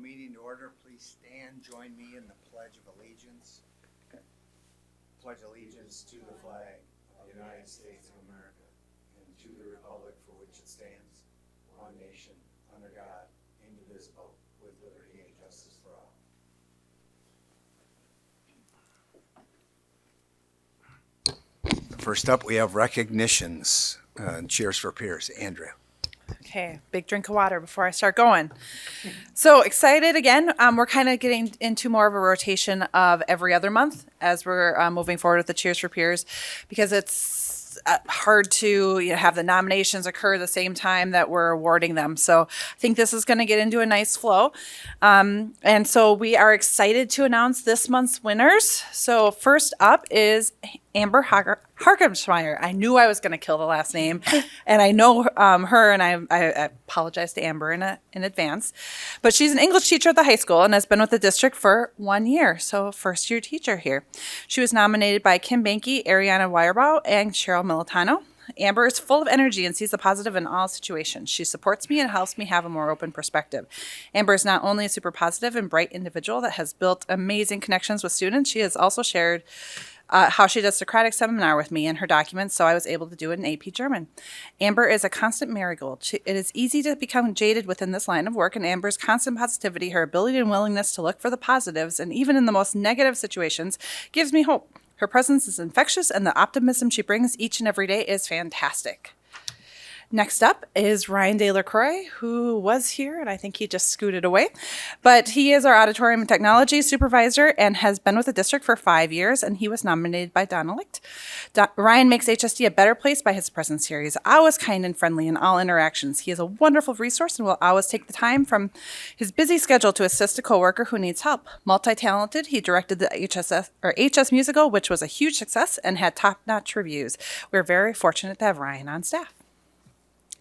meeting to order. Please stand. Join me in the Pledge of Allegiance. Pledge allegiance to the flag of the United States of America and to the republic for which it stands, one nation, under God, indivisible, with liberty and justice for all. First up, we have recognitions. Cheers for peers. Andrea. Okay, big drink of water before I start going. So excited again. We're kind of getting into more of a rotation of every other month as we're moving forward with the Cheers for Peers, because it's hard to have the nominations occur the same time that we're awarding them. So I think this is going to get into a nice flow. And so we are excited to announce this month's winners. So first up is Amber Hargemschmeyer. I knew I was going to kill the last name, and I know her, and I apologize to Amber in advance. But she's an English teacher at the high school and has been with the district for 1 year, so first-year teacher here. She was nominated by Kim Banke, Ariana Weierbaugh, and Cheryl Militano. Amber is full of energy and sees the positive in all situations. She supports me and helps me have a more open perspective. Amber is not only a super positive and bright individual that has built amazing connections with students, she has also shared how she does Socratic seminar with me in her documents, so I was able to do it in AP German. Amber is a constant marigold. It is easy to become jaded within this line of work, and Amber's constant positivity, her ability and willingness to look for the positives, and even in the most negative situations, gives me hope. Her presence is infectious, and the optimism she brings each and every day is fantastic. Next up is Ryan De La Croix, who was here, and I think he just scooted away. But he is our auditorium and technology supervisor and has been with the district for 5 years, and he was nominated by Donna Licht. Ryan makes HSD a better place by his presence here. He's always kind and friendly in all interactions. He is a wonderful resource and will always take the time from his busy schedule to assist a coworker who needs help. Multi-talented, he directed the HS musical, which was a huge success and had top-notch reviews. We're very fortunate to have Ryan on staff.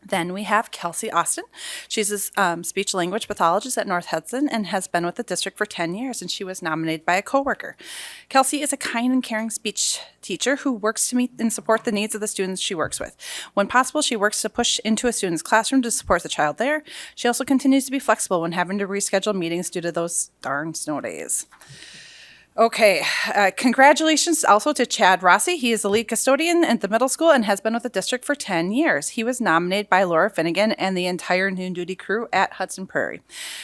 Then we have Kelsey Austin. She's a speech language pathologist at North Hudson and has been with the district for 10 years, and she was nominated by a coworker. Kelsey is a kind and caring speech teacher who works to meet and support the needs of the students she works with. When possible, she works to push into a student's classroom to support the child there. She also continues to be flexible when having to reschedule meetings due to those darn snow days. Okay, congratulations also to Chad Rossi. He is the lead custodian at the middle school and has been with the district for 10 years. He was nominated by Laura Finnegan and the entire noon duty crew at Hudson Prairie.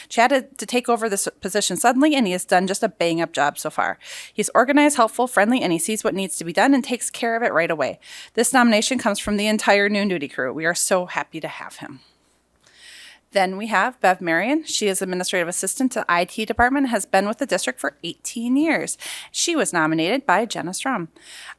Chad had to take over this position suddenly, and he has done just a bang-up job so far. He's organized, helpful, friendly, and he sees what needs to be done and takes care of it right away. This nomination comes from the entire noon duty crew. We are so happy to have him. Then we have Bev Marion. She is administrative assistant to the IT department and has been with the district for 18 years. She was nominated by Jenna Strom.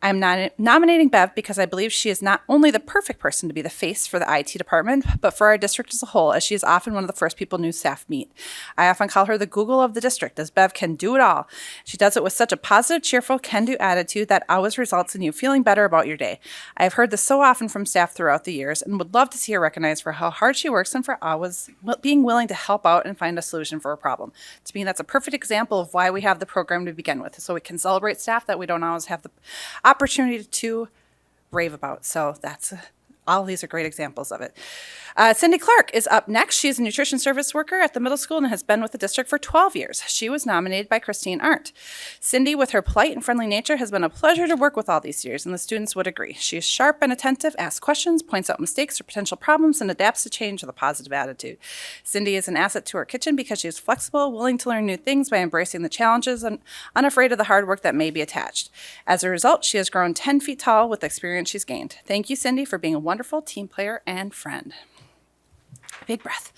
I'm nominating Bev because I believe she is not only the perfect person to be the face for the IT department, but for our district as a whole, as she is often one of the first people new staff meet. I often call her the Google of the district, as Bev can do it all. She does it with such a positive, cheerful, can-do attitude that always results in you feeling better about your day. I have heard this so often from staff throughout the years and would love to see her recognized for how hard she works and for always being willing to help out and find a solution for a problem. To me, that's a perfect example of why we have the program to begin with, so we can celebrate staff that we don't always have the opportunity to rave about. So all these are great examples of it. Cindy Clark is up next. She is a nutrition service worker at the middle school and has been with the district for 12 years. She was nominated by Christine Arndt. Cindy, with her polite and friendly nature, has been a pleasure to work with all these years, and the students would agree. She is sharp and attentive, asks questions, points out mistakes or potential problems, and adapts to change with a positive attitude. Cindy is an asset to her kitchen because she is flexible, willing to learn new things by embracing the challenges, and unafraid of the hard work that may be attached. As a result, she has grown 10 feet tall with the experience she's gained. Thank you, Cindy, for being a wonderful team player and friend. Big breath.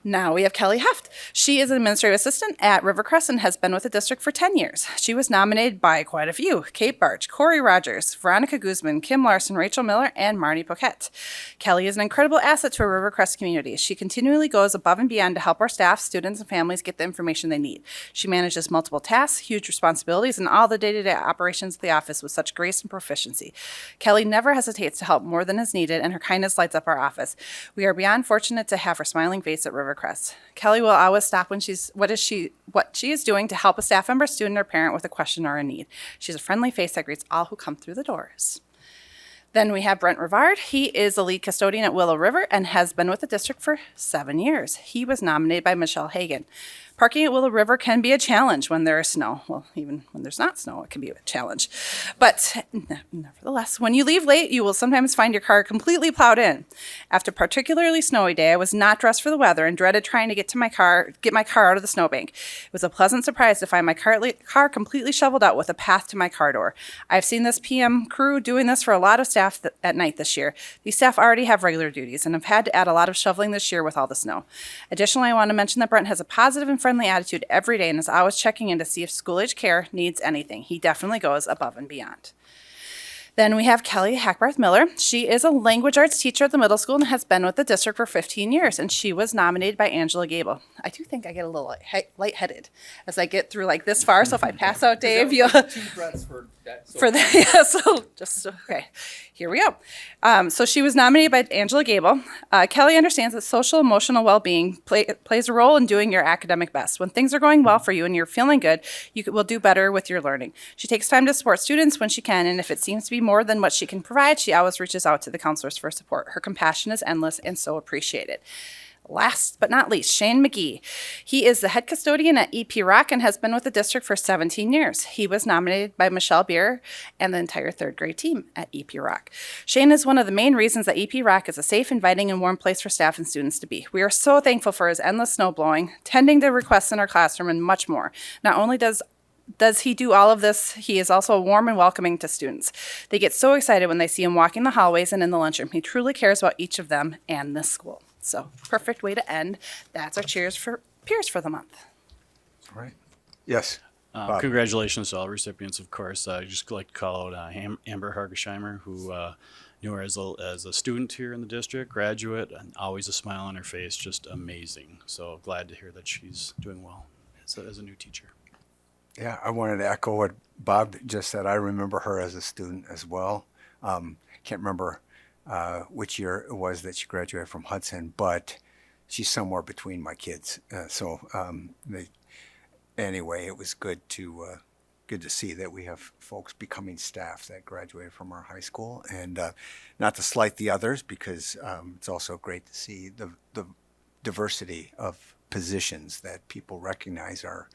Now we have Kelly Heft. She is an administrative assistant at Rivercrest and has been with the district for 10 years. She was nominated by quite a few: Kate Barch, Corey Rogers, Veronica Guzman, Kim Larson, Rachel Miller, and Marnie Poquette. Kelly is an incredible asset to our Rivercrest community. She continually goes above and beyond to help our staff, students, and families get the information they need. She manages multiple tasks, huge responsibilities, and all the day-to-day operations of the office with such grace and proficiency. Kelly never hesitates to help more than is needed, and her kindness lights up our office. We are beyond fortunate to have her smiling face at Rivercrest. Kelly will always stop when what she is doing to help a staff member, student, or parent with a question or a need. She's a friendly face that greets all who come through the doors. Then we have Brent Rivard. He is the lead custodian at Willow River and has been with the district for 7 years. He was nominated by Michelle Hagan. Parking at Willow River can be a challenge when there is snow. Well, even when there's not snow, it can be a challenge. But nevertheless, when you leave late, you will sometimes find your car completely plowed in. After a particularly snowy day, I was not dressed for the weather and dreaded trying to get my car out of the snowbank. It was a pleasant surprise to find my car completely shoveled out with a path to my car door. I've seen this PM crew doing this for a lot of staff at night this year. These staff already have regular duties and have had to add a lot of shoveling this year with all the snow. Additionally, I want to mention that Brent has a positive and friendly attitude every day and is always checking in to see if school-age care needs anything. He definitely goes above and beyond. Then we have Kelly Hackbarth Miller. She is a language arts teacher at the middle school and has been with the district for 15 years, and she was nominated by Angela Gable. I do think I get a little lightheaded as I get through like this far, so if I pass out, Dave, you'll... 2 breaths for that. So For that, yeah, so just, okay, here we go. So she was nominated by Angela Gable. Kelly understands that social emotional well-being plays a role in doing your academic best. When things are going well for you and you're feeling good, you will do better with your learning. She takes time to support students when she can, and if it seems to be more than what she can provide, she always reaches out to the counselors for support. Her compassion is endless and so appreciated. Last but not least, Shane McGee. He is the head custodian at EP Rock and has been with the district for 17 years. He was nominated by Michelle Beer and the entire third grade team at EP Rock. Shane is one of the main reasons that EP Rock is a safe, inviting, and warm place for staff and students to be. We are so thankful for his endless snow blowing, tending to requests in our classroom, and much more. Not only does he do all of this, he is also warm and welcoming to students. They get so excited when they see him walking the hallways and in the lunchroom. He truly cares about each of them and this school. So, perfect way to end. That's our Cheers for Peers for the month. All right. Yes. Bob. Congratulations to all recipients, of course. I'd just like to call out Amber Hargesheimer, who knew her as a student here in the district, graduate, and always a smile on her face, just amazing. So glad to hear that she's doing well as a new teacher. Yeah, I wanted to echo what Bob just said. I remember her as a student as well. Can't remember which year it was that she graduated from Hudson, but she's somewhere between my kids. Anyway, it was good to see that we have folks becoming staff that graduated from our high school, and not to slight the others, because it's also great to see the diversity of positions that people recognize are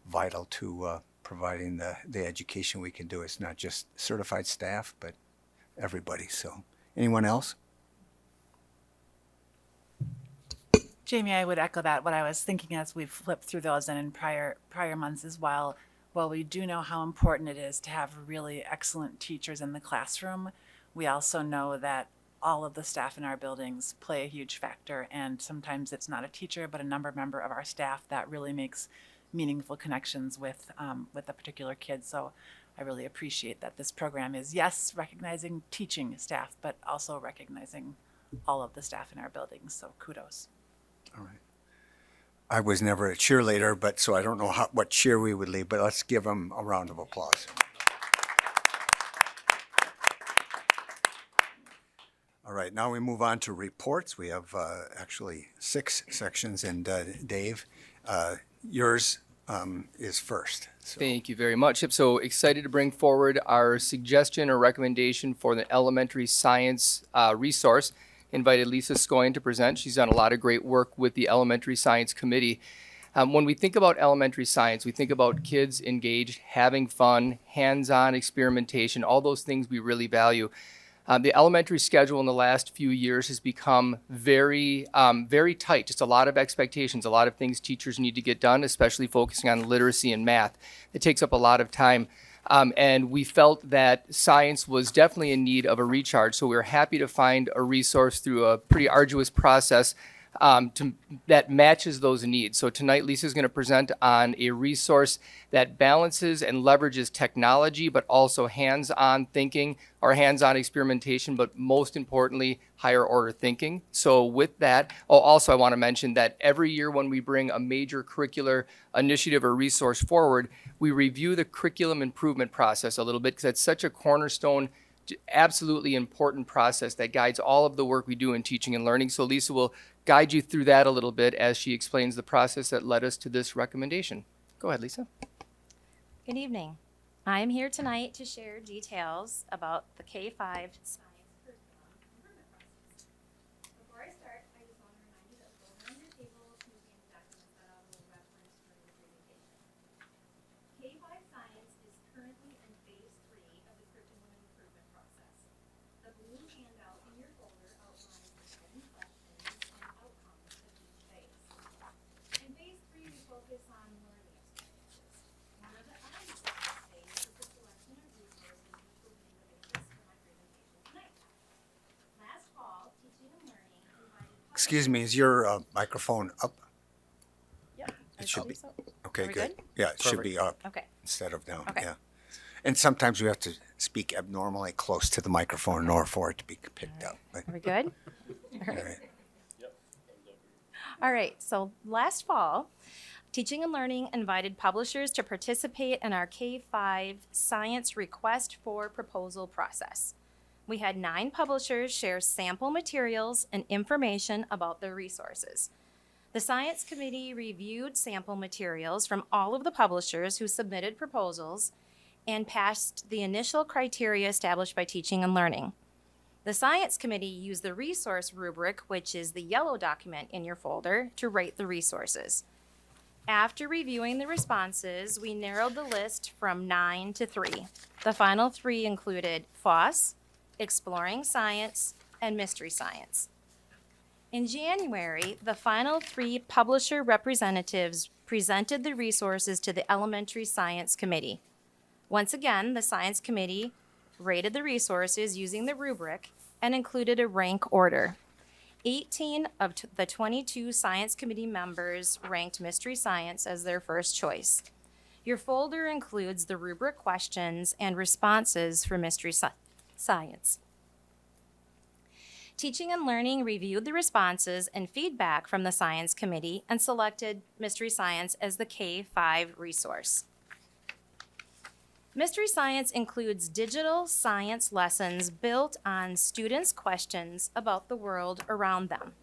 vital to providing the education we can do. It's not just certified staff, but everybody. So, anyone else? Jamie, I would echo that. What I was thinking as we've flipped through those and in prior months is while we do know how important it is to have really excellent teachers in the classroom, we also know that all of the staff in our buildings play a huge factor, and sometimes it's not a teacher but a member of our staff that really makes meaningful connections with a particular kid. So I really appreciate that this program is, yes, recognizing teaching staff, but also recognizing all of the staff in our buildings. So kudos. All right. I was never a cheerleader, but so I don't know what cheer we would lead, but let's give them a round of applause. All right, now we move on to reports. We have actually 6 sections, and Dave, yours is first. So. Thank you very much. So excited to bring forward our suggestion or recommendation for the elementary science resource. Invited Lisa Scoyen to present. She's done a lot of great work with the Elementary Science Committee. When we think about elementary science, we think about kids engaged, having fun, hands-on experimentation, all those things we really value. The elementary schedule in the last few years has become very tight. Just a lot of expectations, a lot of things teachers need to get done, especially focusing on literacy and math. It takes up a lot of time. And we felt that science was definitely in need of a recharge. So we were happy to find a resource through a pretty arduous process that matches those needs. So tonight, Lisa's going to present on a resource that balances and leverages technology, but also hands-on thinking or hands-on experimentation, but most importantly, higher order thinking. So with that, also I want to mention that every year when we bring a major curricular initiative or resource forward, we review the curriculum improvement process a little bit, because it's such a cornerstone, absolutely important process that guides all of the work we do in teaching and learning. So Lisa will guide you through that a little bit as she explains the process that led us to this recommendation. Go ahead, Lisa. Good evening. I'm here tonight to share details about the K-5 science curriculum improvement process. Before I start, I just want to remind you that we'll go around your tables, museum documents that I will reference blue handout in your folder outlines the 7 questions and outcomes of each phase. In phase 3, we focus on learning experiences. One of the items of this phase is the selection of resources, which will be the basis for my presentation tonight. Last fall, Teaching and Learning invited. Excuse me, is your microphone up? Yep. It should be. So. Okay, Are we good. good? Yeah, it should be up Okay. instead of down. Okay. Yeah. And sometimes we have to speak abnormally close to the microphone in order for it to be picked up. But, Are we good? all right. All right, so last fall, Teaching and Learning invited publishers to participate in our K-5 science request for proposal process. We had 9 publishers share sample materials and information about their resources. The Science Committee reviewed sample materials from all of the publishers who submitted proposals and passed the initial criteria established by Teaching and Learning. The Science Committee used the resource rubric, which is the yellow document in your folder, to rate the resources. After reviewing the responses, we narrowed the list from 9 to 3. The final 3 included FOSS, Exploring Science, and Mystery Science. In January, the final 3 publisher representatives presented the resources to the Elementary Science Committee. Once again, the Science Committee rated the resources using the rubric and included a rank order. 18 of the 22 Science Committee members ranked Mystery Science as their first choice. Your folder includes the rubric questions and responses for Mystery Science. Teaching and Learning reviewed the responses and feedback from the Science Committee and selected Mystery Science as the K-5 resource. Mystery Science includes digital science lessons built on students' questions about the world around them.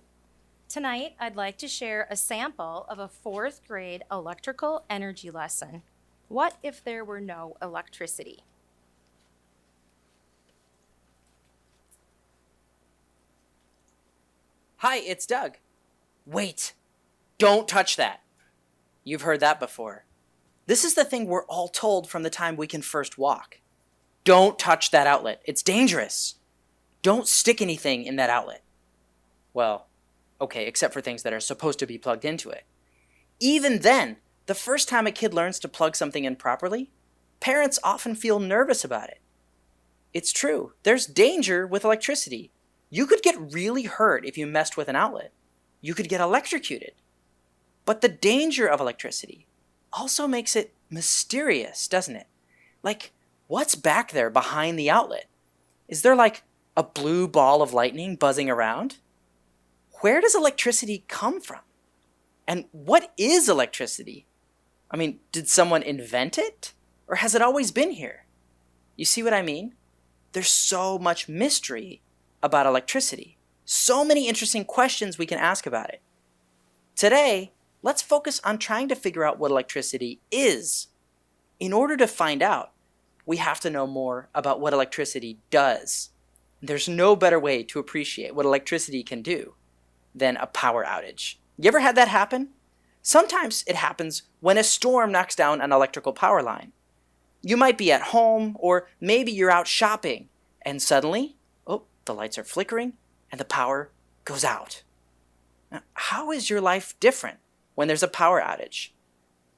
Tonight, I'd like to share a sample of a 4th grade electrical energy lesson. What if there were no electricity? Hi, it's Doug. Wait, don't touch that. You've heard that before. This is the thing we're all told from the time we can first walk. Don't touch that outlet. It's dangerous. Don't stick anything in that outlet. Well, okay, except for things that are supposed to be plugged into it. Even then, the first time a kid learns to plug something in properly, parents often feel nervous about it. It's true, there's danger with electricity. You could get really hurt if you messed with an outlet. You could get electrocuted. But the danger of electricity also makes it mysterious, doesn't it? Like, what's back there behind the outlet? Is there like a blue ball of lightning buzzing around? Where does electricity come from? And what is electricity? I mean, did someone invent it? Or has it always been here? You see what I mean? There's so much mystery about electricity. So many interesting questions we can ask about it. Today, let's focus on trying to figure out what electricity is. In order to find out, we have to know more about what electricity does. There's no better way to appreciate what electricity can do than a power outage. You ever had that happen? Sometimes it happens when a storm knocks down an electrical power line. You might be at home, or maybe you're out shopping, and suddenly, the lights are flickering and the power goes out. Now, how is your life different when there's a power outage?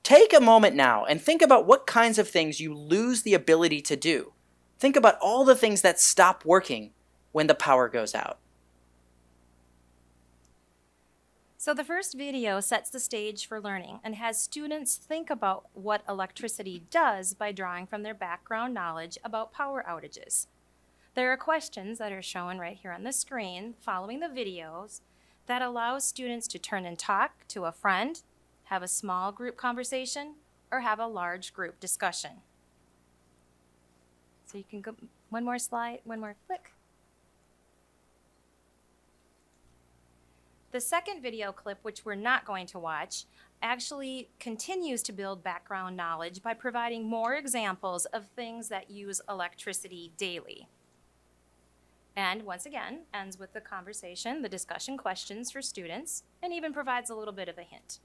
Take a moment now and think about what kinds of things you lose the ability to do. Think about all the things that stop working when the power goes out. So the first video sets the stage for learning and has students think about what electricity does by drawing from their background knowledge about power outages. There are questions that are shown right here on the screen following the videos that allow students to turn and talk to a friend, have a small group conversation, or have a large group discussion. So you can go one more slide, one more click. The second video clip, which we're not going to watch, actually continues to build background knowledge by providing more examples of things that use electricity daily. And once again, ends with the conversation, the discussion questions for students, and even provides a little bit of a hint.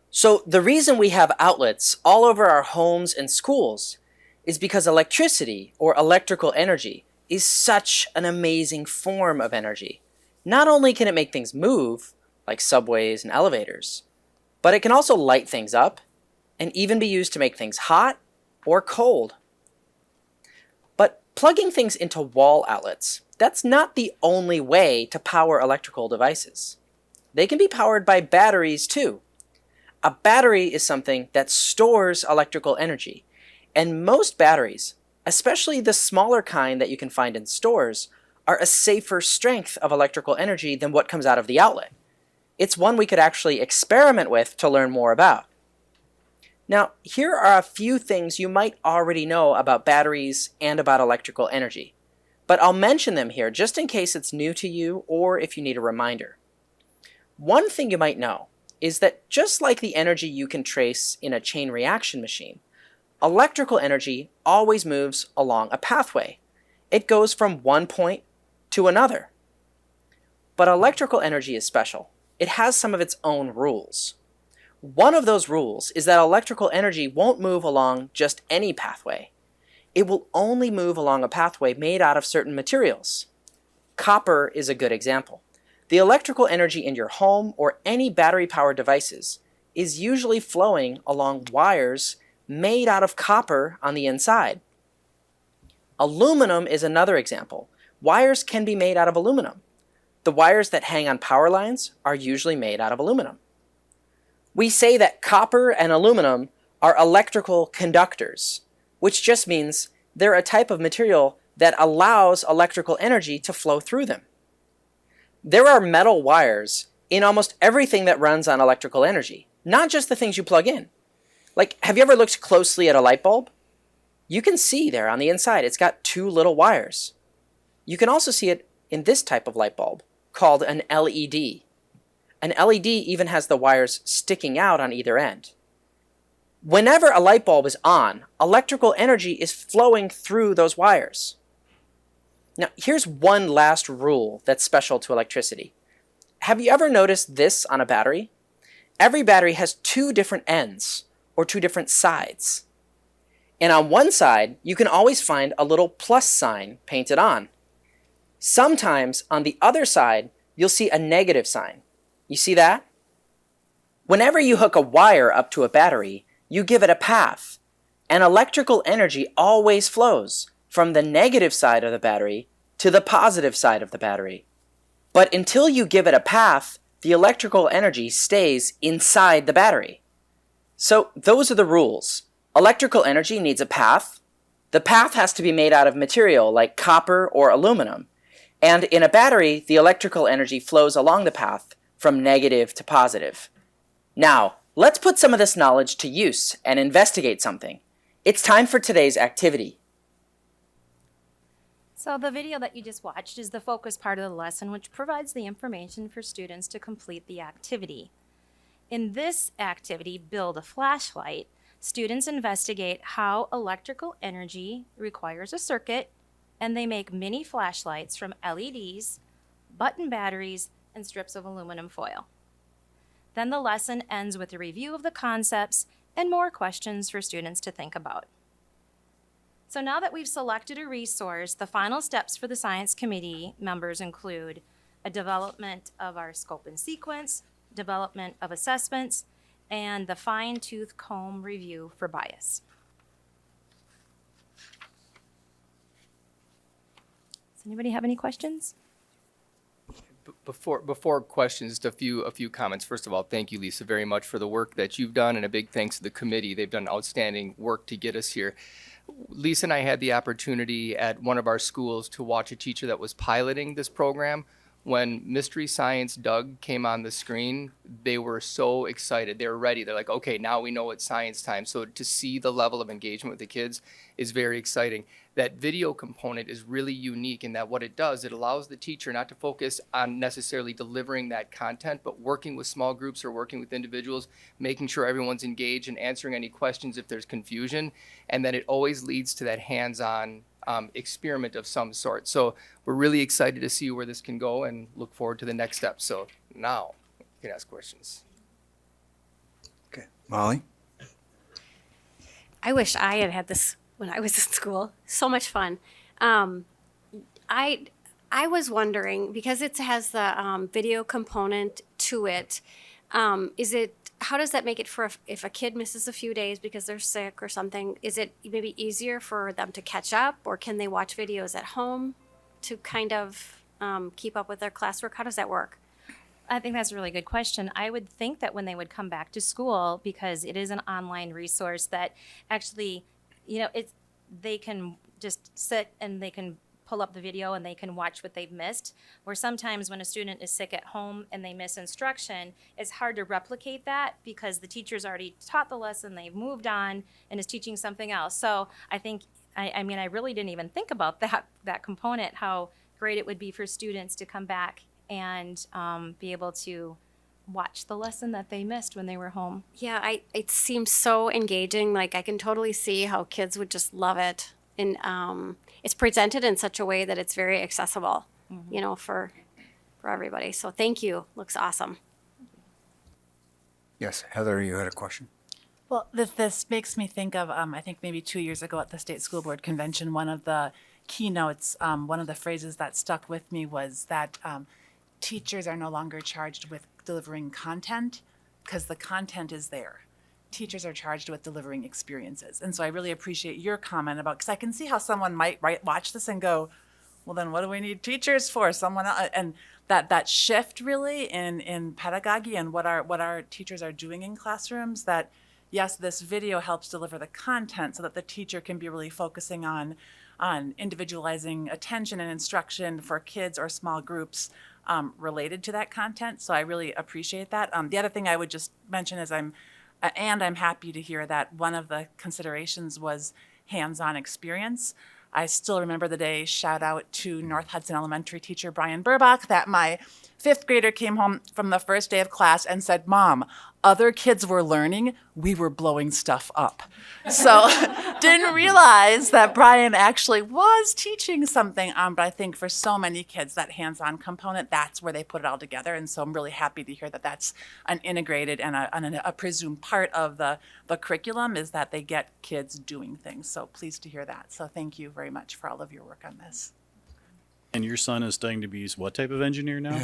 So the reason we have outlets all over our homes and schools is because electricity, or electrical energy, is such an amazing form of energy. Not only can it make things move, like subways and elevators, but it can also light things up and even be used to make things hot or cold. But plugging things into wall outlets, that's not the only way to power electrical devices. They can be powered by batteries too. A battery is something that stores electrical energy, and most batteries, especially the smaller kind that you can find in stores, are a safer strength of electrical energy than what comes out of the outlet. It's one we could actually experiment with to learn more about. Now, here are a few things you might already know about batteries and about electrical energy, but I'll mention them here just in case it's new to you or if you need a reminder. One thing you might know is that just like the energy you can trace in a chain reaction machine, electrical energy always moves along a pathway. It goes from one point to another. But electrical energy is special. It has some of its own rules. One of those rules is that electrical energy won't move along just any pathway. It will only move along a pathway made out of certain materials. Copper is a good example. The electrical energy in your home or any battery-powered devices is usually flowing along wires made out of copper on the inside. Aluminum is another example. Wires can be made out of aluminum. The wires that hang on power lines are usually made out of aluminum. We say that copper and aluminum are electrical conductors, which just means they're a type of material that allows electrical energy to flow through them. There are metal wires in almost everything that runs on electrical energy, not just the things you plug in. Like, have you ever looked closely at a light bulb? You can see there on the inside, it's got two little wires. You can also see it in this type of light bulb, called an LED. An LED even has the wires sticking out on either end. Whenever a light bulb is on, electrical energy is flowing through those wires. Now, here's one last rule that's special to electricity. Have you ever noticed this on a battery? Every battery has two different ends, or two different sides. And on one side, you can always find a little plus sign painted on. Sometimes on the other side, you'll see a negative sign. You see that? Whenever you hook a wire up to a battery, you give it a path, and electrical energy always flows from the negative side of the battery to the positive side of the battery. But until you give it a path, the electrical energy stays inside the battery. So those are the rules. Electrical energy needs a path. The path has to be made out of material like copper or aluminum. And in a battery, the electrical energy flows along the path from negative to positive. Now, let's put some of this knowledge to use and investigate something. It's time for today's activity. So the video that you just watched is the focus part of the lesson, which provides the information for students to complete the activity. In this activity, Build a Flashlight, students investigate how electrical energy requires a circuit, and they make mini flashlights from LEDs, button batteries, and strips of aluminum foil. Then the lesson ends with a review of the concepts and more questions for students to think about. So now that we've selected a resource, the final steps for the science committee members include a development of our scope and sequence, development of assessments, and the fine-tooth comb review for bias. Does anybody have any questions? Before questions, just a few comments. First of all, thank you, Lisa, very much for the work that you've done, and a big thanks to the committee. They've done outstanding work to get us here. Lisa and I had the opportunity at one of our schools to watch a teacher that was piloting this program. When Mystery Science Doug came on the screen, they were so excited. They were ready. They're like, okay, now we know it's science time. So to see the level of engagement with the kids is very exciting. That video component is really unique in that what it does, it allows the teacher not to focus on necessarily delivering that content, but working with small groups or working with individuals, making sure everyone's engaged and answering any questions if there's confusion. And then it always leads to that hands-on experiment of some sort. So we're really excited to see where this can go and look forward to the next step. So now you can ask questions. Okay, Molly? I wish I had had this when I was in school. So much fun. I was wondering, because it has the video component to it, how does that make it for if a kid misses a few days because they're sick or something? Is it maybe easier for them to catch up, or can they watch videos at home to kind of keep up with their classwork? How does that work? I think that's a really good question. I would think that when they would come back to school, because it is an online resource, that actually, they can just sit and they can pull up the video and they can watch what they've missed. Where sometimes when a student is sick at home and they miss instruction, it's hard to replicate that because the teacher's already taught the lesson, they've moved on and is teaching something else. So I think, I really didn't even think about that component, how great it would be for students to come back and be able to watch the lesson that they missed when they were home. Yeah, it seems so engaging. Like, I can totally see how kids would just love it. And it's presented in such a way that it's very accessible, for everybody. So thank you. Looks awesome. Yes, Heather, you had a question? Well, this makes me think of, I think maybe 2 years ago at the State School Board Convention, one of the keynotes, one of the phrases that stuck with me was that teachers are no longer charged with delivering content because the content is there. Teachers are charged with delivering experiences. And so I really appreciate your comment about, because I can see how someone might watch this and go, well, then what do we need teachers for? Someone else, and that shift really in pedagogy and what our teachers are doing in classrooms, that yes, this video helps deliver the content so that the teacher can be really focusing on individualizing attention and instruction for kids or small groups related to that content. So I really appreciate that. The other thing I would just mention is I'm happy to hear that one of the considerations was hands-on experience. I still remember the day, shout out to North Hudson Elementary teacher Brian Burbach, that my 5th grader came home from the first day of class and said, "Mom, other kids were learning, we were blowing stuff up." So didn't realize that Brian actually was teaching something, but I think for so many kids, that hands-on component, that's where they put it all together. And so I'm really happy to hear that that's an integrated and a presumed part of the curriculum, is that they get kids doing things. So pleased to hear that. So thank you very much for all of your work on this. And your son is studying to be what type of engineer now?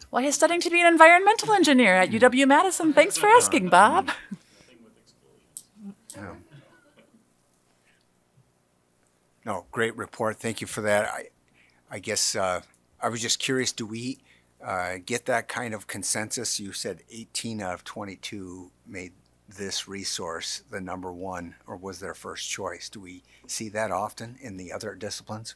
Well, he's studying to be an environmental engineer at UW-Madison. Thanks for asking, Bob. Yeah. No, great report. Thank you for that. I guess I was just curious, do we get that kind of consensus? You said 18 out of 22 made this resource the number one, or was their first choice. Do we see that often in the other disciplines?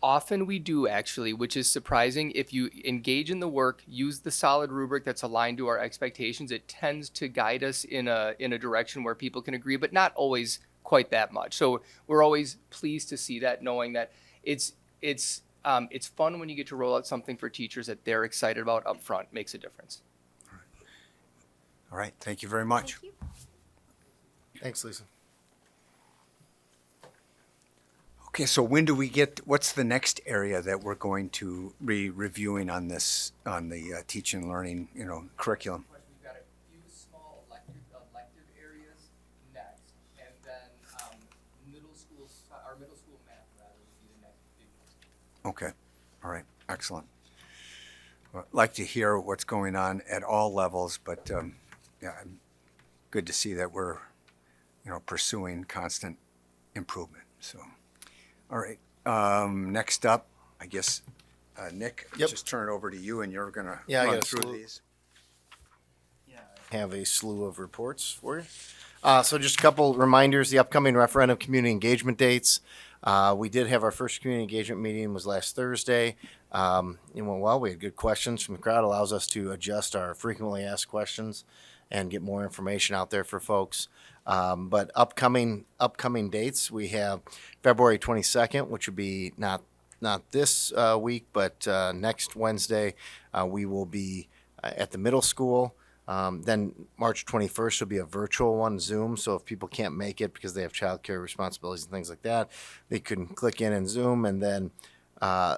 Often we do, actually, which is surprising. If you engage in the work, use the solid rubric that's aligned to our expectations, it tends to guide us in a direction where people can agree, but not always quite that much. So we're always pleased to see that, knowing that it's fun when you get to roll out something for teachers that they're excited about up front. Makes a difference. All right, thank you very much. Thank you. Thanks, Lisa. Okay, so when do we what's the next area that we're going to be reviewing on this, on the teaching and learning, curriculum? We've got a few small elective areas next, and then our middle school math rather would be the next big one. Okay, all right, excellent. Well, I'd like to hear what's going on at all levels, but yeah, good to see that we're, pursuing constant improvement. So, all right, next up, I guess, Nick, Yep. just turn it over to you, and you're gonna Yeah, I run got a through slew. these. Have a slew of reports for you. So just a couple reminders, the upcoming referendum community engagement dates. We did have our first community engagement meeting, was last Thursday. It went well. We had good questions from the crowd, allows us to adjust our frequently asked questions and get more information out there for folks. But upcoming dates, we have February 22nd, which would be not this week, but next Wednesday, we will be at the middle school. Then March 21st will be a virtual one, Zoom. So if people can't make it because they have childcare responsibilities and things like that, they can click in and Zoom. And then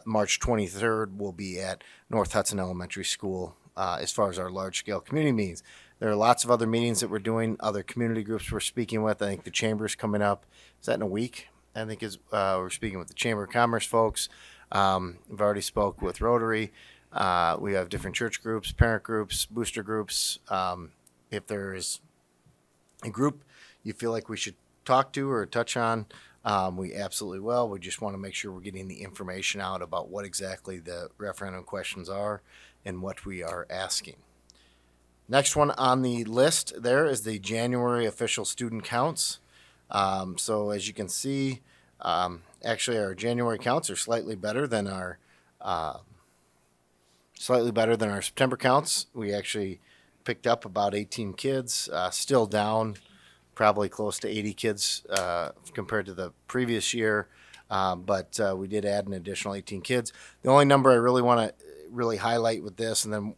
March 23rd will be at North Hudson Elementary School as far as our large-scale community meetings. There are lots of other meetings that we're doing, other community groups we're speaking with. I think the Chamber's coming up. Is that in a week? I think we're speaking with the Chamber of Commerce folks. We've already spoke with Rotary. We have different church groups, parent groups, booster groups. If there is a group you feel like we should talk to or touch on, we absolutely will. We just want to make sure we're getting the information out about what exactly the referendum questions are and what we are asking. Next one on the list there is the January official student counts. So as you can see, actually our January counts are slightly better than our September counts. We actually picked up about 18 kids, still down probably close to 80 kids compared to the previous year, but we did add an additional 18 kids. The only number I really want to really highlight with this, and then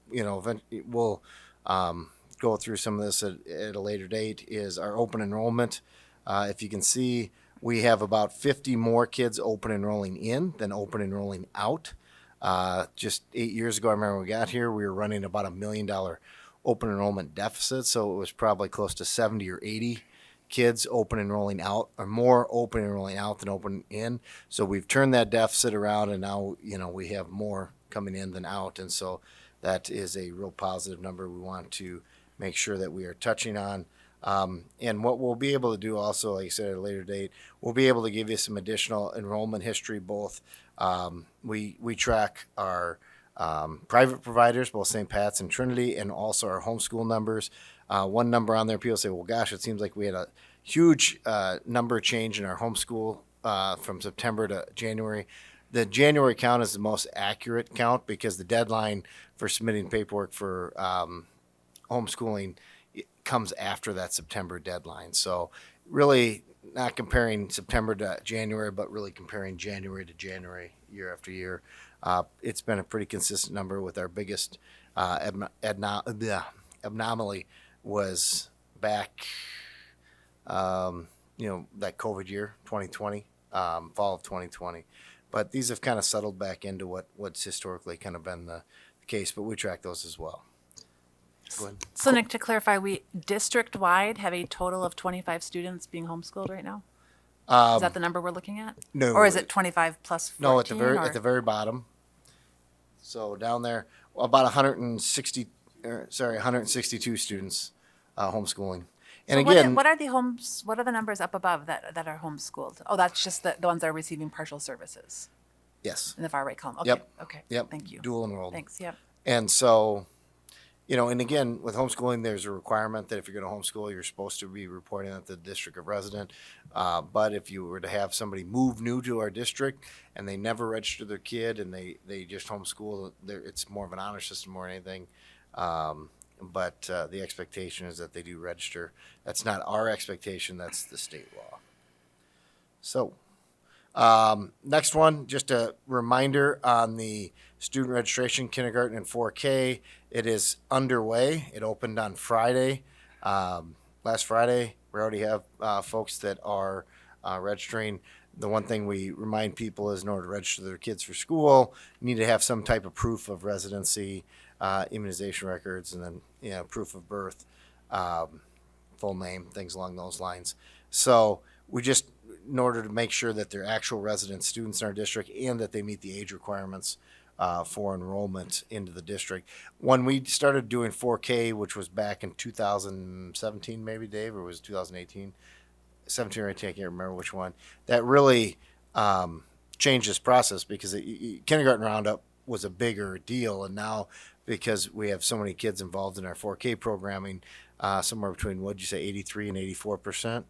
we'll go through some of this at a later date, is our open enrollment. If you can see, we have about 50 more kids open enrolling in than open enrolling out. Just 8 years ago, I remember when we got here, we were running about $1 million open enrollment deficit, so it was probably close to 70 or 80 kids open enrolling out, or more open enrolling out than open in. So we've turned that deficit around, and now we have more coming in than out, and so that is a real positive number we want to make sure that we are touching on. And what we'll be able to do also, like I said, at a later date, we'll be able to give you some additional enrollment history. Both we track our private providers, both St. Pat's and Trinity, and also our homeschool numbers. One number on there, people say, well, gosh, it seems like we had a huge number change in our homeschool from September to January. The January count is the most accurate count because the deadline for submitting paperwork for homeschooling comes after that September deadline. So really not comparing September to January, but really comparing January to January year after year. It's been a pretty consistent number, with our biggest anomaly was back, that COVID year, 2020, fall of 2020. But these have kind of settled back into what's historically kind of been the case, but we track those as well. Go ahead. So Nick, to clarify, we district-wide have a total of 25 students being homeschooled right now? Is that the number we're looking at? No. Or is it 25 plus 14? No, at the very bottom. So down there, about 162 students homeschooling. And So again, what are the numbers up above that are homeschooled? Oh, that's just the ones that are receiving partial services yes, in the far right column. Okay. Yep. Okay. yep, Thank you. dual enrolled. Thanks. Yep. And so, and again, with homeschooling, there's a requirement that if you're going to homeschool, you're supposed to be reporting at the district of resident. But if you were to have somebody move new to our district and they never register their kid and they just homeschool, it's more of an honor system or anything. But the expectation is that they do register. That's not our expectation, that's the state law. So, next one, just a reminder on the student registration, kindergarten and 4K. It is underway. It opened on Friday. Last Friday, we already have folks that are registering. The one thing we remind people is in order to register their kids for school, you need to have some type of proof of residency, immunization records, and then proof of birth, full name, things along those lines. So we just, in order to make sure that they're actual resident students in our district and that they meet the age requirements for enrollment into the district. When we started doing 4K, which was back in 2017, maybe, Dave, or was it 2018? 17 or 18, I can't remember which one. That really changed this process because kindergarten roundup was a bigger deal, and now because we have so many kids involved in our 4K programming, somewhere between, what'd you say, 83 and 4%?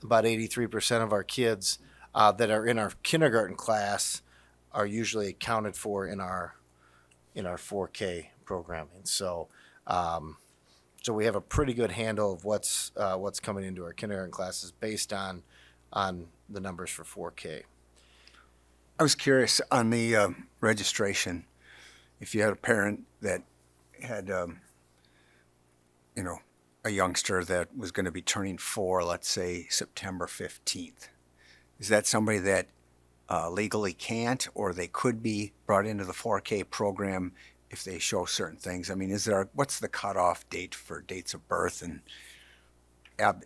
About 83% of our kids that are in our kindergarten class are usually accounted for in our 4K programming. So, so we have a pretty good handle of what's coming into our kindergarten classes based on the numbers for 4K. I was curious on the registration. If you had a parent that had, a youngster that was going to be turning 4, let's say September 15th, is that somebody that legally can't, or they could be brought into the 4K program if they show certain things? I mean, what's the cutoff date for dates of birth? And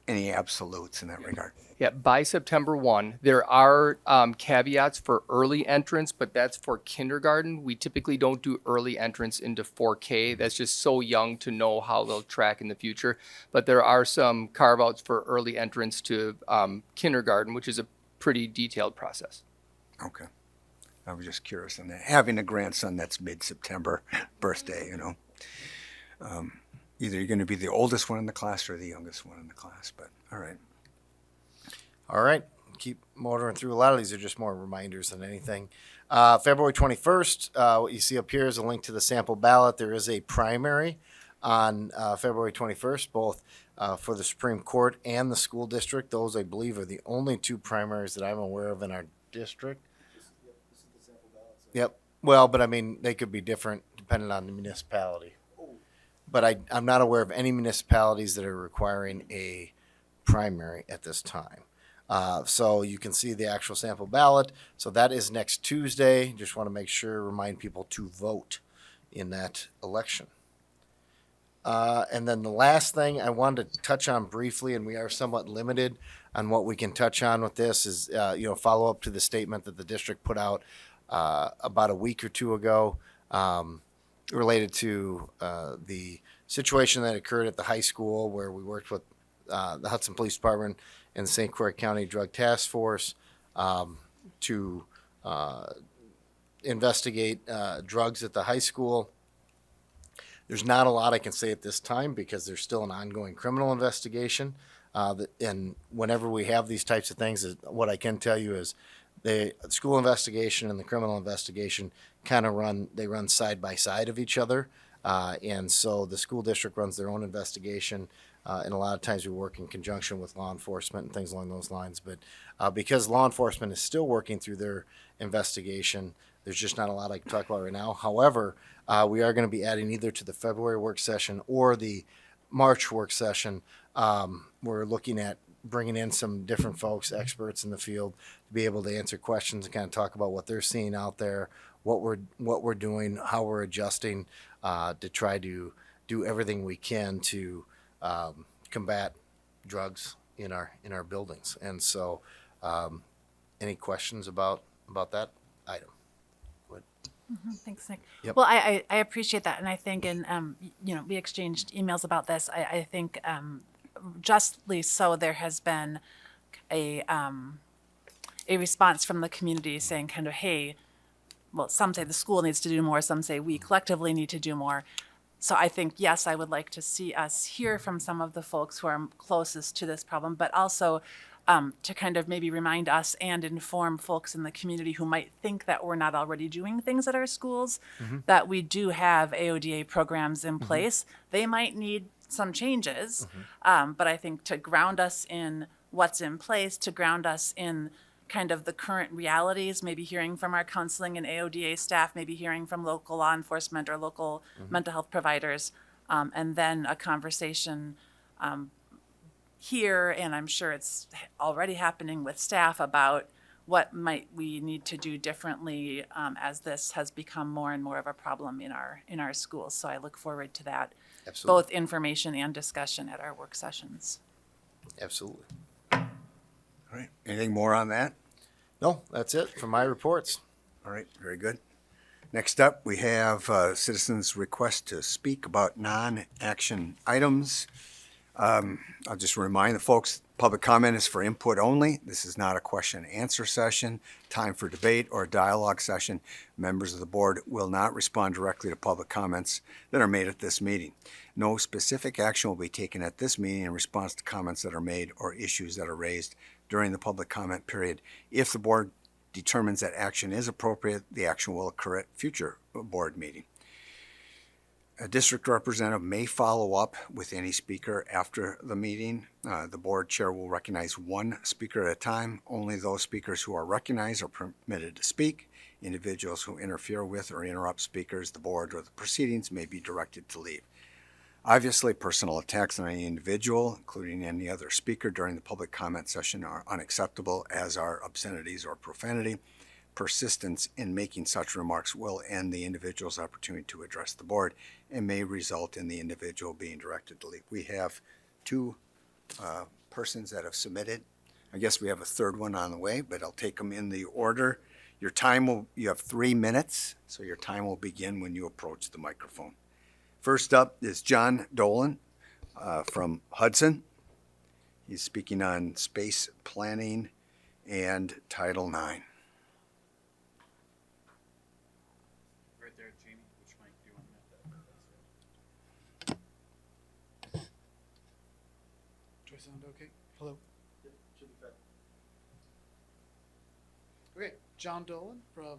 any absolutes in that regard. Yeah, by September 1, there are caveats for early entrance, but that's for kindergarten. We typically don't do early entrance into 4K. That's just so young to know how they'll track in the future. But there are some carve-outs for early entrance to kindergarten, which is a pretty detailed process. Okay. I was just curious on that. Having a grandson that's mid-September birthday, you know. Either you're going to be the oldest one in the class or the youngest one in the class, but all right. All right, keep motoring through. A lot of these are just more reminders than anything. February 21st, what you see up here is a link to the sample ballot. There is a primary on February 21st, both for the Supreme Court and the school district. Those, I believe, are the only two primaries that I'm aware of in our district. Yep. Well, but I mean, they could be different depending on the municipality. But I'm not aware of any municipalities that are requiring a primary at this time. So you can see the actual sample ballot. So that is next Tuesday. Just want to make sure, remind people to vote in that election. And then the last thing I wanted to touch on briefly, and we are somewhat limited on what we can touch on with this, is follow up to the statement that the district put out about a week or two ago related to the situation that occurred at the high school where we worked with the Hudson Police Department and the St. Croix County Drug Task Force to investigate drugs at the high school. There's not a lot I can say at this time because there's still an ongoing criminal investigation. And whenever we have these types of things, what I can tell you is the school investigation and the criminal investigation kind of run side by side of each other. And so the school district runs their own investigation. And a lot of times we work in conjunction with law enforcement and things along those lines. But because law enforcement is still working through their investigation, there's just not a lot I can talk about right now. However, we are going to be adding either to the February work session or the March work session. We're looking at bringing in some different folks, experts in the field, to be able to answer questions and kind of talk about what they're seeing out there, what we're doing, how we're adjusting to try to do everything we can to combat drugs in our buildings. And so, any questions about that item? Thanks, Nick. Yep. Well, I appreciate that, and I think, we exchanged emails about this. I think justly so. There has been a response from the community saying, kind of, hey, well, some say the school needs to do more. Some say we collectively need to do more. So I think, yes, I would like to see us hear from some of the folks who are closest to this problem, but also to kind of maybe remind us and inform folks in the community who might think that we're not already doing things at our schools, that we do have AODA programs in place. They might need some changes, but I think to ground us in what's in place, to ground us in kind of the current realities, maybe hearing from our counseling and AODA staff, maybe hearing from local law enforcement or local mental health providers, and then a conversation here, and I'm sure it's already happening with staff, about what might we need to do differently as this has become more and more of a problem in our schools. So I look forward to that, Absolutely. both information and discussion at our work sessions. Absolutely. All right. Anything more on that? No, that's it for my reports. All right. Very good. Next up, we have citizens' request to speak about non-action items. I'll just remind the folks, public comment is for input only. This is not a question and answer session, time for debate, or a dialogue session. Members of the board will not respond directly to public comments that are made at this meeting. No specific action will be taken at this meeting in response to comments that are made or issues that are raised during the public comment period. If the board determines that action is appropriate, the action will occur at future board meeting. A district representative may follow up with any speaker after the meeting. The board chair will recognize one speaker at a time. Only those speakers who are recognized are permitted to speak. Individuals who interfere with or interrupt speakers, the board, or the proceedings may be directed to leave. Obviously, personal attacks on any individual, including any other speaker during the public comment session, are unacceptable, as are obscenities or profanity. Persistence in making such remarks will end the individual's opportunity to address the board and may result in the individual being directed to leave. We have two persons that have submitted. I guess we have a third one on the way, but I'll take them in the order. You have 3 minutes, so your time will begin when you approach the microphone. First up is John Dolan from Hudson. He's speaking on space planning and Title IX. Right there, Jamie. Which mic do you want that? Do I sound okay? Hello? Okay, John Dolan from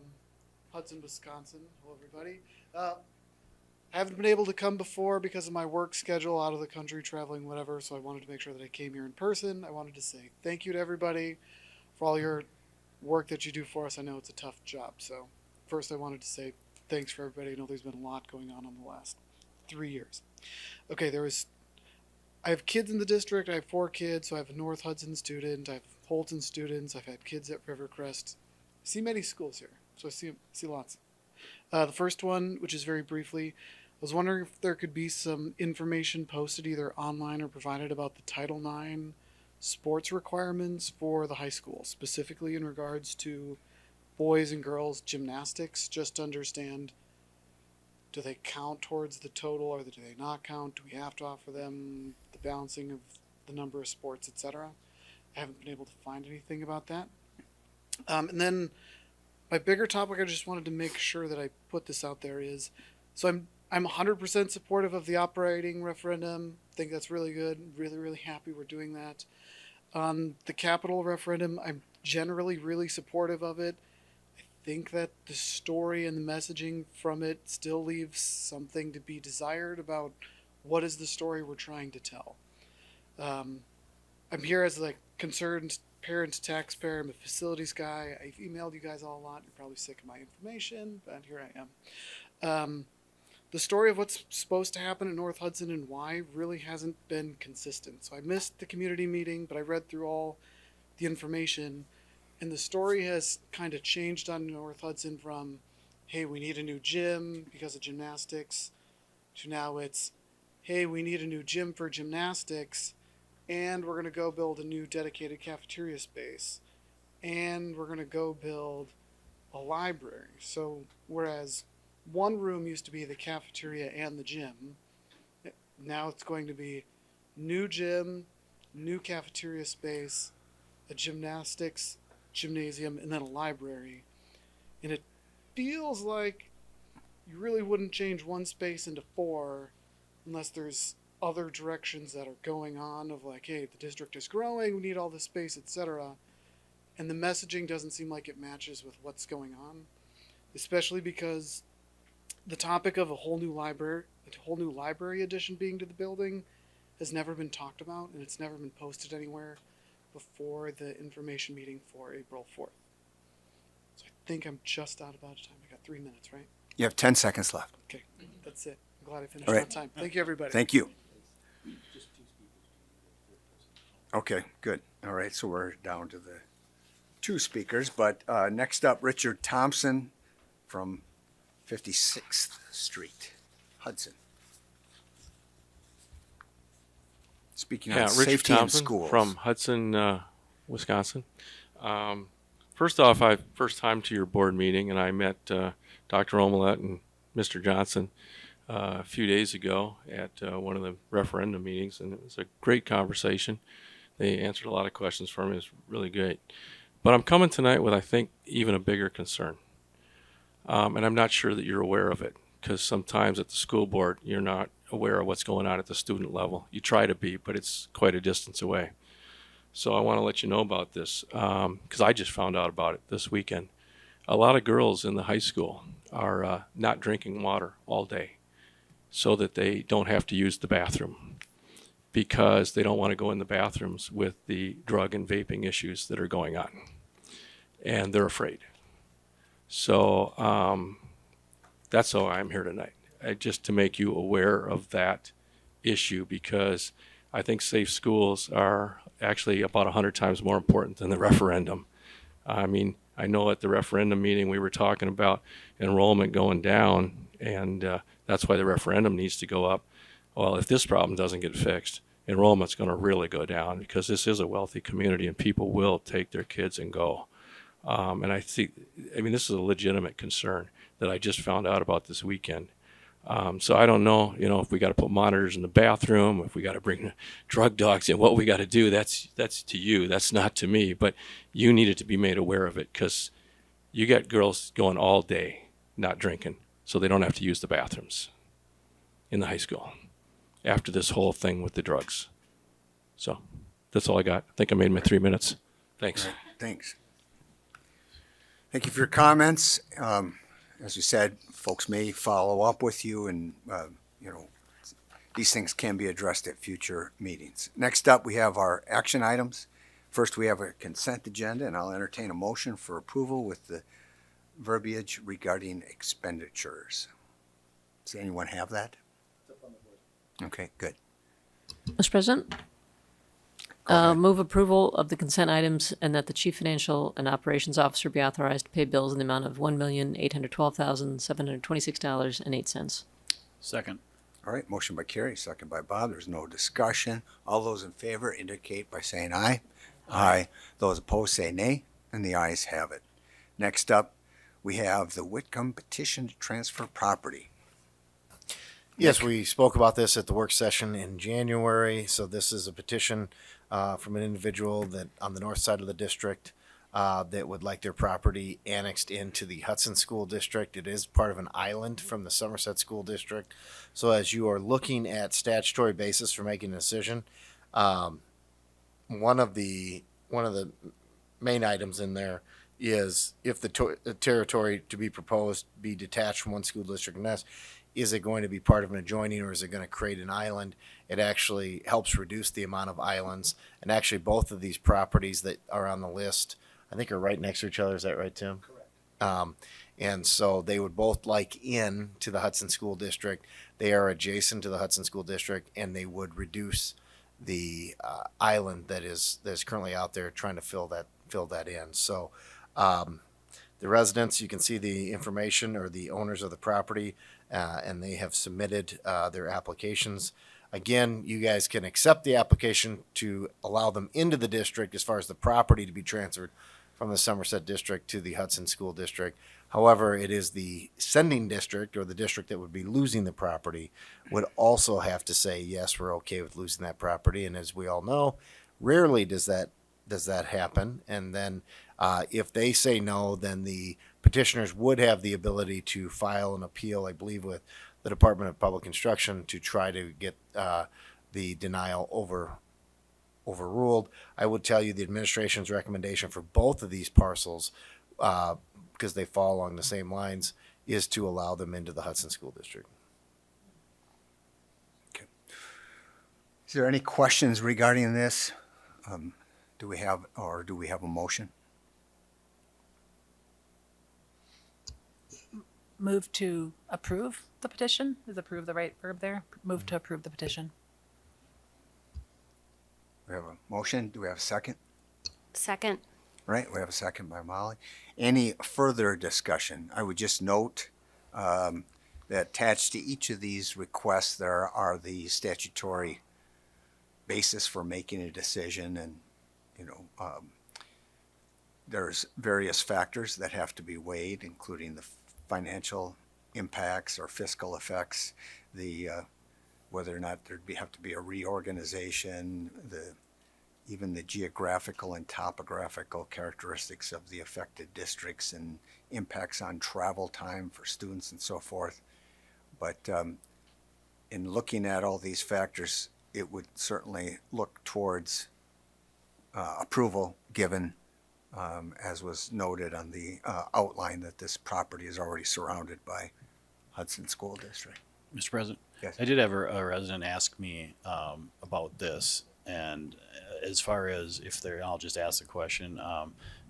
Hudson, Wisconsin. Hello, everybody. I haven't been able to come before because of my work schedule, out of the country, traveling, whatever, so I wanted to make sure that I came here in person. I wanted to say thank you to everybody for all your work that you do for us. I know it's a tough job, so first I wanted to say thanks for everybody. I know there's been a lot going on in the last 3 years. Okay, I have kids in the district. I have 4 kids, so I have a North Hudson student. I have Holton students. I've had kids at Rivercrest. I see many schools here, so I see lots. The first one, which is very briefly, I was wondering if there could be some information posted either online or provided about the Title IX sports requirements for the high school, specifically in regards to boys and girls gymnastics, just to understand, do they count towards the total or do they not count? Do we have to offer them the balancing of the number of sports, etc.? I haven't been able to find anything about that. And then my bigger topic, I just wanted to make sure that I put this out there is, so I'm 100% supportive of the operating referendum. I think that's really good. Really, really happy we're doing that. The capital referendum, I'm generally really supportive of it. I think that the story and the messaging from it still leaves something to be desired about what is the story we're trying to tell. I'm here as like concerned parent, taxpayer. I'm a facilities guy. I've emailed you guys all a lot. You're probably sick of my information, but here I am. The story of what's supposed to happen at North Hudson and why really hasn't been consistent. So I missed the community meeting, but I read through all the information, and the story has kind of changed on North Hudson from, hey, we need a new gym because of gymnastics, to now it's, hey, we need a new gym for gymnastics, and we're going to go build a new dedicated cafeteria space, and we're going to go build a library. So whereas one room used to be the cafeteria and the gym, now it's going to be new gym, new cafeteria space, a gymnastics gymnasium, and then a library. And it feels like you really wouldn't change one space into 4 unless there's other directions that are going on of like, hey, the district is growing, we need all this space, etc. And the messaging doesn't seem like it matches with what's going on, especially because the topic of a whole new library addition being to the building has never been talked about, and it's never been posted anywhere before the information meeting for April 4th. So I think I'm just out of time. I got 3 minutes, right? You have 10 seconds left. Okay, that's it. I'm glad I finished All right. on time. Thank you, everybody. Thank you. Okay, good. All right, so we're down to the 2 speakers, but next up, Richard Thompson from 56th Street, Hudson. Speaking on Richard safety in Thompson schools. from Hudson, Wisconsin. First off, first time to your board meeting, and I met Dr. Omelette and Mr. Johnson a few days ago at one of the referendum meetings, and it was a great conversation. They answered a lot of questions for me. It was really great. But I'm coming tonight with, I think, even a bigger concern. And I'm not sure that you're aware of it, because sometimes at the school board, you're not aware of what's going on at the student level. You try to be, but it's quite a distance away. So I want to let you know about this, because I just found out about it this weekend. A lot of girls in the high school are not drinking water all day so that they don't have to use the bathroom, because they don't want to go in the bathrooms with the drug and vaping issues that are going on. And they're afraid. So that's why I'm here tonight, just to make you aware of that issue, because I think safe schools are actually about 100 times more important than the referendum. I mean, I know at the referendum meeting we were talking about enrollment going down, and that's why the referendum needs to go up. Well, if this problem doesn't get fixed, enrollment's going to really go down, because this is a wealthy community and people will take their kids and go. And I mean, this is a legitimate concern that I just found out about this weekend. So I don't know, if we got to put monitors in the bathroom, if we got to bring drug dogs in, what we got to do, that's to you. That's not to me. But you needed to be made aware of it, because you got girls going all day not drinking, so they don't have to use the bathrooms in the high school after this whole thing with the drugs. So that's all I got. I think I made my 3 minutes. Thanks. Right, thanks. Thank you for your comments. As you said, folks may follow up with you, and these things can be addressed at future meetings. Next up, we have our action items. First, we have a consent agenda, and I'll entertain a motion for approval with the verbiage regarding expenditures. Does anyone have that? Okay, good. Mr. President, Go ahead. move approval of the consent items and that the Chief Financial and Operations Officer be authorized to pay bills in the amount of $1,812,726.08. Second. All right, motion by Carrie, second by Bob. There's no discussion. All those in favor indicate by saying aye. Aye. Those opposed say nay, and the ayes have it. Next up, we have the Whitcomb petition to transfer property. Yes, we spoke about this at the work session in January. So this is a petition from an individual that on the north side of the district that would like their property annexed into the Hudson School District. It is part of an island from the Somerset School District. So as you are looking at statutory basis for making a decision, one of the main items in there is if the territory to be proposed be detached from one school district and next, is it going to be part of an adjoining, or is it going to create an island? It actually helps reduce the amount of islands. And actually, both of these properties that are on the list, I think, are right next to each other. Is that right, Tim? Correct. And so they would both like in to the Hudson School District. They are adjacent to the Hudson School District, and they would reduce the island that is currently out there trying to fill that in. So the residents, you can see the information, or the owners of the property, and they have submitted their applications. Again, you guys can accept the application to allow them into the district as far as the property to be transferred from the Somerset District to the Hudson School District. However, it is the sending district, or the district that would be losing the property, would also have to say, yes, we're okay with losing that property. And as we all know, rarely does that happen. And then if they say no, then the petitioners would have the ability to file an appeal, I believe, with the Department of Public Instruction to try to get the denial overruled. I would tell you the administration's recommendation for both of these parcels, because they fall along the same lines, is to allow them into the Hudson School District. Okay. Is there any questions regarding this? Do we have a motion? Move to approve the petition. Is approve the right verb there? Move to approve the petition. We have a motion. Do we have a second? Second. Right, we have a second by Molly. Any further discussion? I would just note that attached to each of these requests, there are the statutory basis for making a decision, and there's various factors that have to be weighed, including the financial impacts or fiscal effects, the whether or not there'd have to be a reorganization, even the geographical and topographical characteristics of the affected districts and impacts on travel time for students and so forth. But in looking at all these factors, it would certainly look towards approval given, as was noted on the outline, that this property is already surrounded by Hudson School District. Mr. President, Yes. I did have a resident ask me about this, and as far as if they're, I'll just ask the question,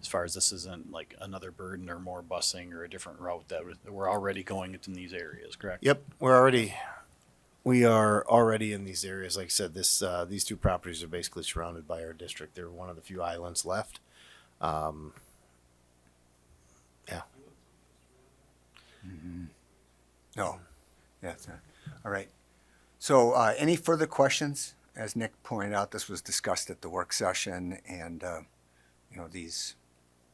as far as this isn't like another burden or more busing or a different route that we're already going in these areas, correct? Yep, we are already in these areas. Like I said, these two properties are basically surrounded by our district. They're one of the few islands left. Yeah. Mm-hmm. No. Yeah. All right. So any further questions as Nick pointed out, this was discussed at the work session, and these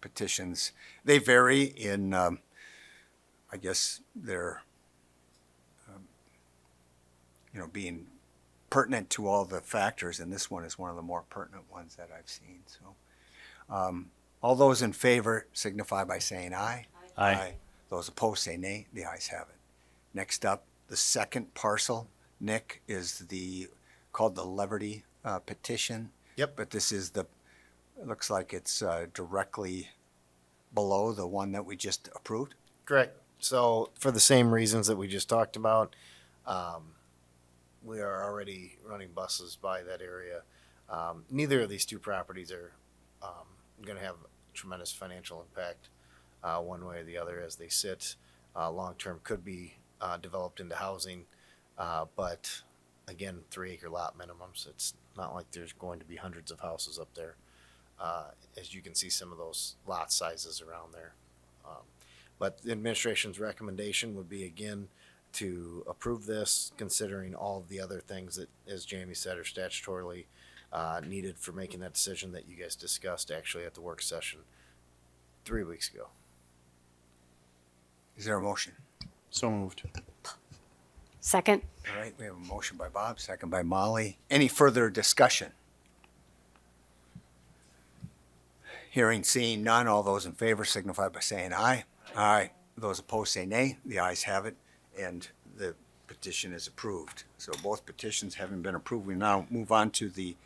petitions, they vary in, I guess, their being pertinent to all the factors, and this one is one of the more pertinent ones that I've seen. So, all those in favor signify by saying aye. Aye. Those opposed say nay. The ayes have it. Next up, the second parcel, Nick, is called the Leverty petition. Yep. But this is it looks like it's directly below the one that we just approved. Correct. So for the same reasons that we just talked about, we are already running buses by that area. Neither of these two properties are going to have tremendous financial impact one way or the other as they sit. Long-term could be developed into housing, but again, 3-acre lot minimums. It's not like there's going to be hundreds of houses up there. As you can see, some of those lot sizes around there. But the administration's recommendation would be, again, to approve this, considering all of the other things that, as Jamie said, are statutorily needed for making that decision that you guys discussed actually at the work session 3 weeks ago. Is there a motion? So moved. Second. All right, we have a motion by Bob, second by Molly. Any further discussion? Hearing, seeing none, all those in favor signify by saying aye. Aye. Those opposed say nay. The ayes have it, and the petition is approved. So both petitions having been approved, we now move on to the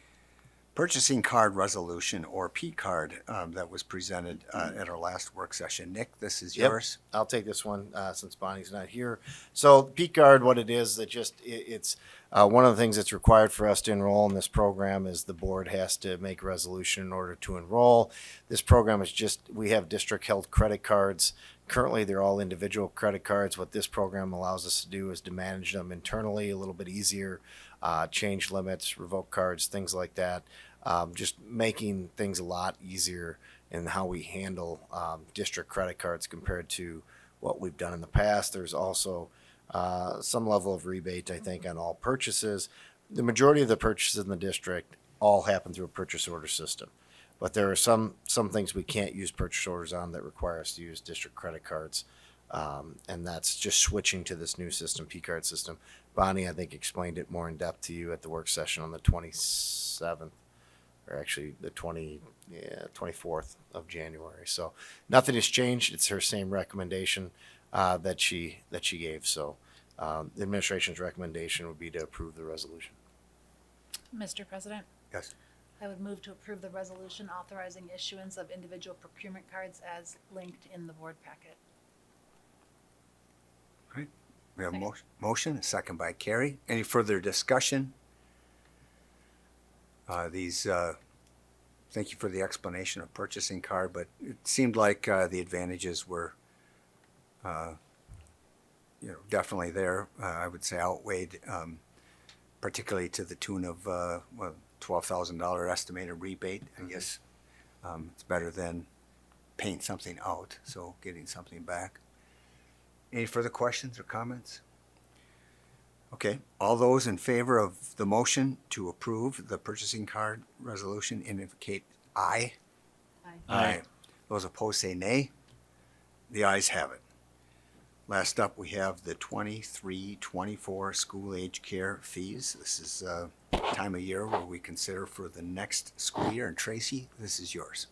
purchasing card resolution, or P card, that was presented at our last work session. Nick, this is yours. I'll take this one since Bonnie's not here. So P card, what it is, it's one of the things that's required for us to enroll in this program is the board has to make a resolution in order to enroll. This program is we have district held credit cards. Currently, they're all individual credit cards. What this program allows us to do is to manage them internally a little bit easier, change limits, revoke cards, things like that. Just making things a lot easier in how we handle district credit cards compared to what we've done in the past. There's also some level of rebate, I think, on all purchases. The majority of the purchases in the district all happen through a purchase order system. But there are some things we can't use purchase orders on that require us to use district credit cards. And that's just switching to this new system, P-card system. Bonnie, I think, explained it more in depth to you at the work session on the 27th, or actually the 24th of January. So nothing has changed. It's her same recommendation that she gave. So the administration's recommendation would be to approve the resolution. Mr. President, Yes. I would move to approve the resolution authorizing issuance of individual procurement cards as linked in the board packet. All right. We have a motion, a second by Carrie. Any further discussion? Thank you for the explanation of purchasing card, but it seemed like the advantages were, definitely there. I would say outweighed, particularly to the tune of $12,000 estimated rebate. I guess it's better than paying something out, so getting something back. Any further questions or comments? Okay, all those in favor of the motion to approve the purchasing card resolution indicate aye. Aye. Those opposed say nay. The ayes have it. Last up, we have the 23-24 school age care fees. This is a time of year where we consider for the next school year. And Tracy, this is yours.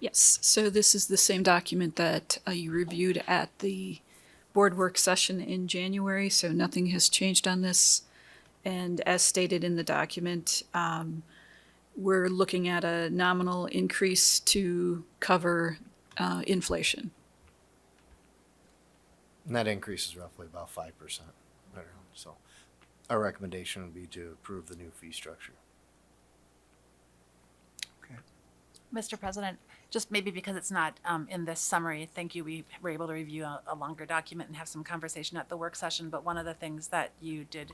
Yes, so this is the same document that you reviewed at the board work session in January, so nothing has changed on this. And as stated in the document, we're looking at a nominal increase to cover inflation. And that increase is roughly about 5%. So our recommendation would be to approve the new fee structure. Okay. Mr. President, just maybe because it's not in this summary, thank you, we were able to review a longer document and have some conversation at the work session, but one of the things that you did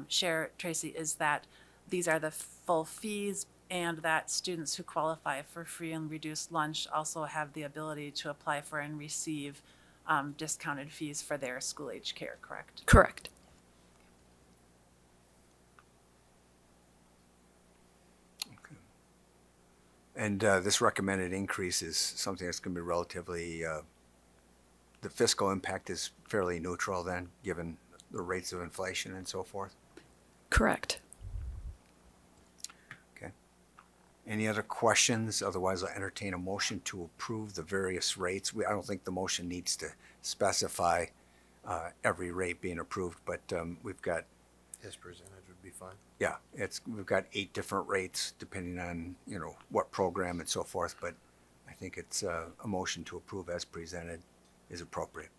share, Tracy, is that these are the full fees and that students who qualify for free and reduced lunch also have the ability to apply for and receive discounted fees for their school age care, correct? Correct. And this recommended increase is something that's going to be relatively, the fiscal impact is fairly neutral then, given the rates of inflation and so forth. Correct. Okay. Any other questions? Otherwise, I'll entertain a motion to approve the various rates. I don't think the motion needs to specify every rate being approved, but we've got, As presented would be fine. yeah, we've got 8 different rates depending on, what program and so forth, but I think it's a motion to approve as presented is appropriate.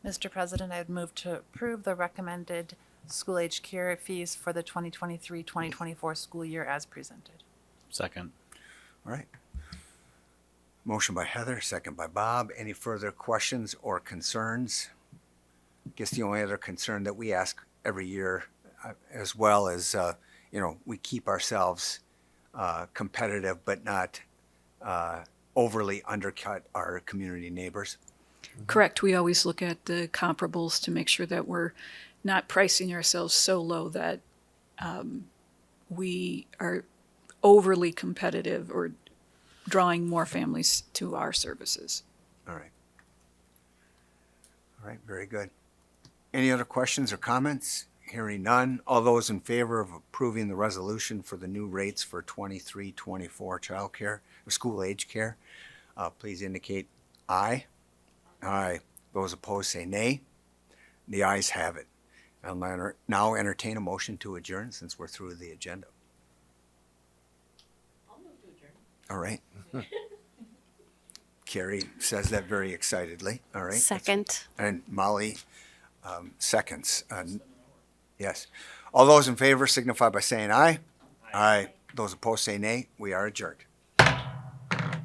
Mr. President, I would move to approve the recommended school age care fees for the 2023-2024 school year as presented. Second. All right. Motion by Heather, second by Bob. Any further questions or concerns? Guess the only other concern that we ask every year, as well as, we keep ourselves competitive, but not overly undercut our community neighbors. Correct. We always look at the comparables to make sure that we're not pricing ourselves so low that we are overly competitive or drawing more families to our services. All right. All right, very good. Any other questions or comments? Hearing none. All those in favor of approving the resolution for the new rates for 23-24 child care, or school age care, please indicate aye. Aye. Those opposed say nay. The ayes have it. I'll now entertain a motion to adjourn since we're through the agenda. I'll move to adjourn. All right. Carrie says that very excitedly. All right. Second. And Molly seconds. Yes. All those in favor signify by saying aye. Aye. Those opposed say nay. We are adjourned.